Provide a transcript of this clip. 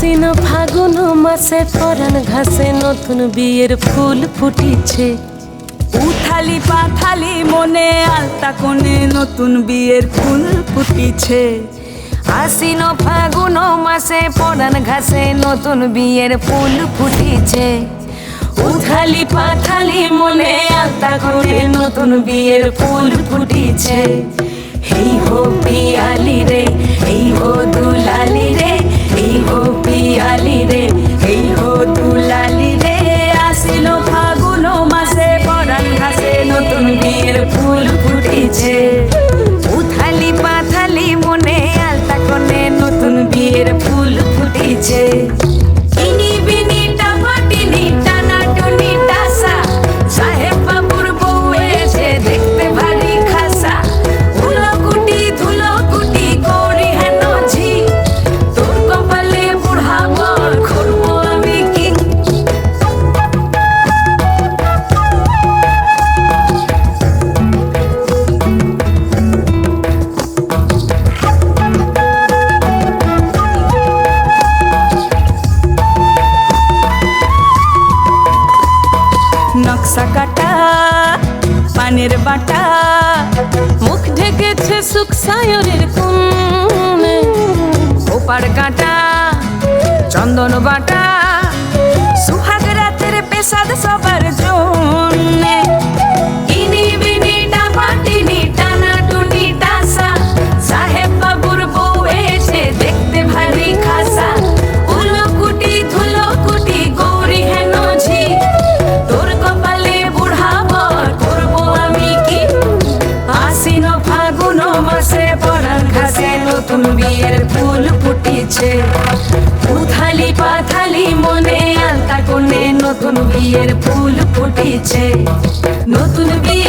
আশ্বিন ফাগুন মাসে পরাণ ঘাসে নতুন বিয়ের ফুল ফুটিছে। উথালি পাথালি মনে আলতা কোণে নতুন বিয়ের ফুল ফুটিছে। আশ্বিন ফাগুন মাসে পরাণ ঘাসে নতুন বিয়ের ফুল ফুটিছে। উথালি পাথালি মনে আলতা কোণে নতুন বিয়ের ফুল ফুটিছে। এই হো পিয়ালি রে, এই হো দুলালি রে, এই হো পিয়ালি রে, এই হো দুলালি রে। আশ্বিন ফাগুন মাসে পরাণ ঘাসে নতুন বিয়ের ফুল ফুটিছে। উথালি পাথালি মনে আলতা কোণে নতুন বিয়ের ফুল ফুটিছে। ইনি বিনি টাপাটিনি টানা টুনি টাসা, সাহেব বাবুর বউ এসে দেখতে ভারী খাসা। উলকুটি ধুলকুটি করি হেন ঝি, তোর কপালে বুড়া বর করবো আমি কি। নকশা কাটা পানের বাটা, মুখ ঢেকেছে সুখ সায়রের কোণে। ওপার কাটা চন্দন বাটা, সুহাগ রাতের পেশাদ সবার জন্যে। ইনি বিনি টাপাটিনি টানা টুনি টাসা, সাহেব বাবুর বউ এসে দেখতে ভারী খাসা। উলকুটি ধুলকুটি গৌরী হেন ঝি, তোর কপালে বুড়া বর করবো আমি কি। আশ্বিন ফাগুন মাসে পরাণ ঘাসে নতুন বিয়ের ফুল ফুটিছে। উথালি পাথালি মনে আলতা কোণে নতুন বিয়ের ফুল ফুটিছে। নতুন বিয়ে